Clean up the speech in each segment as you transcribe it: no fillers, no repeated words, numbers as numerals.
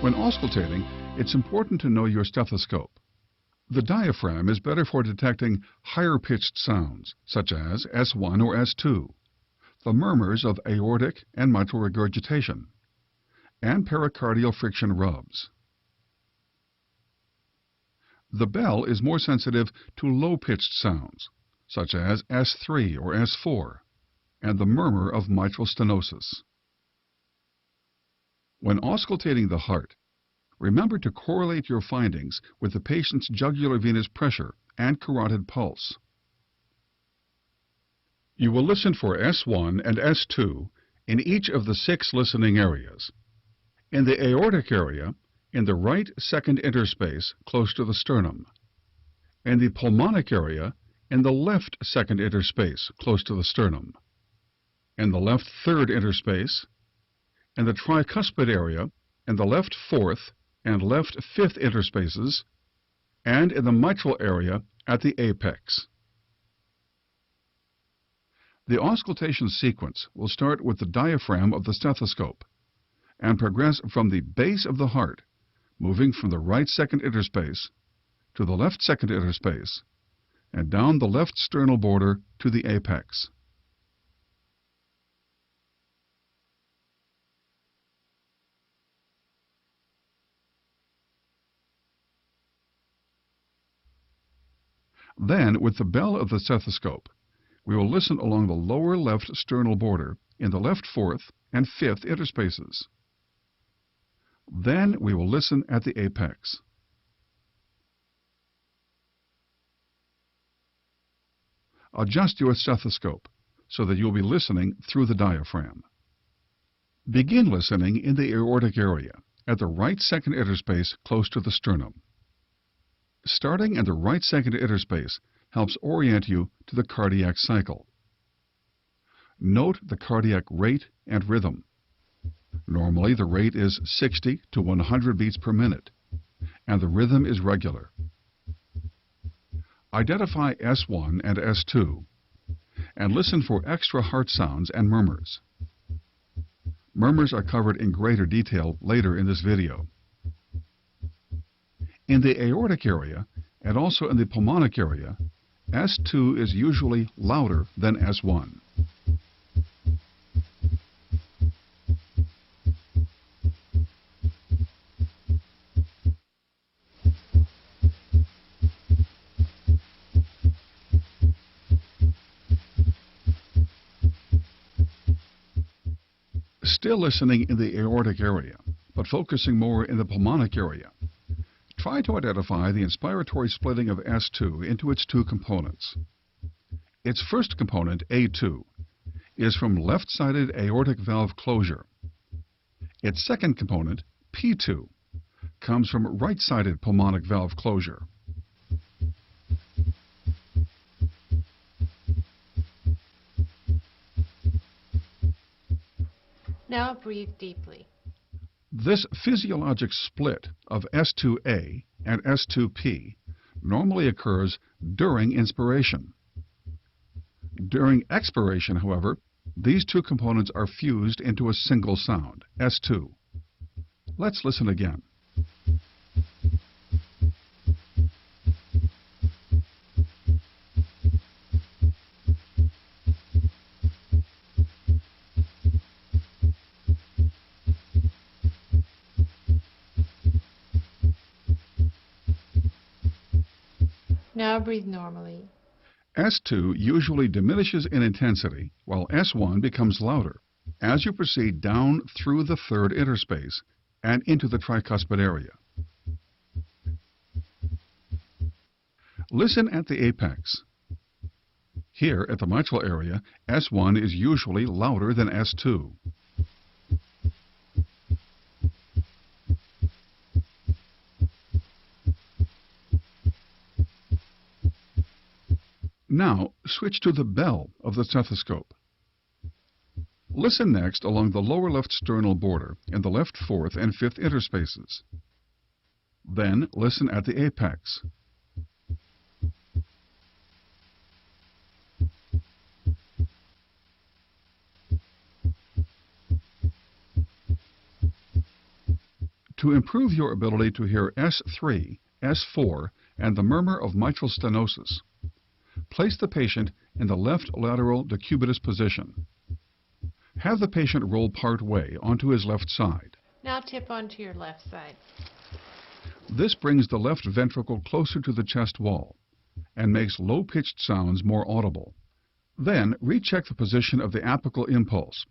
When auscultating, it's important to know your stethoscope. The diaphragm is better for detecting higher-pitched sounds, such as S1 or S2, the murmurs of aortic and mitral regurgitation, and pericardial friction rubs. The bell is more sensitive to low-pitched sounds, such as S3 or S4, and the murmur of mitral stenosis. When auscultating the heart, remember to correlate your findings with the patient's jugular venous pressure and carotid pulse. You will listen for S1 and S2 in each of the 6 listening areas. In the aortic area, in the right second interspace close to the sternum. In the pulmonic area, in the left second interspace close to the sternum. In the left third interspace. In the tricuspid area, in the left fourth and left fifth interspaces, and in the mitral area at the apex. The auscultation sequence will start with the diaphragm of the stethoscope and progress from the base of the heart, moving from the right second interspace to the left second interspace and down the left sternal border to the apex. Then, with the bell of the stethoscope, we will listen along the lower left sternal border in the left fourth and fifth interspaces. Then we will listen at the apex. Adjust your stethoscope so that you will be listening through the diaphragm. Begin listening in the aortic area at the right second interspace close to the sternum. Starting in the right second interspace helps orient you to the cardiac cycle. Note the cardiac rate and rhythm. Normally the rate is 60 to 100 beats per minute, and the rhythm is regular. Identify S1 and S2, and listen for extra heart sounds and murmurs. Murmurs are covered in greater detail later in this video. In the aortic area, and also in the pulmonic area, S2 is usually louder than S1. Still listening in the aortic area, but focusing more in the pulmonic area. Try to identify the inspiratory splitting of S2 into its 2 components. Its first component, A2, is from left-sided aortic valve closure. Its second component, P2, comes from right-sided pulmonic valve closure. Now breathe deeply. This physiologic split of S2A and S2P normally occurs during inspiration. During expiration, however, these 2 components are fused into a single sound, S2. Let's listen again. Now breathe normally. S2 usually diminishes in intensity, while S1 becomes louder as you proceed down through the third interspace and into the tricuspid area. Listen at the apex. Here at the mitral area, S1 is usually louder than S2. Now, switch to the bell of the stethoscope. Listen next along the lower left sternal border in the left fourth and fifth interspaces. Then listen at the apex. To improve your ability to hear S3, S4, and the murmur of mitral stenosis, place the patient in the left lateral decubitus position. Have the patient roll part way onto his left side. Now tip onto your left side. This brings the left ventricle closer to the chest wall and makes low-pitched sounds more audible. Then recheck the position of the apical impulse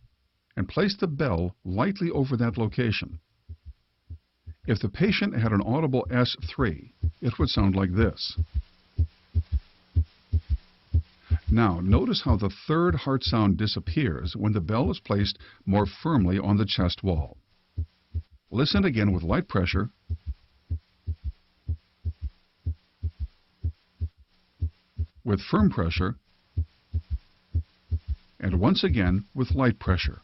and place the bell lightly over that location. If the patient had an audible S3, it would sound like this. Now, notice how the third heart sound disappears when the bell is placed more firmly on the chest wall. Listen again with light pressure, with firm pressure, and once again with light pressure.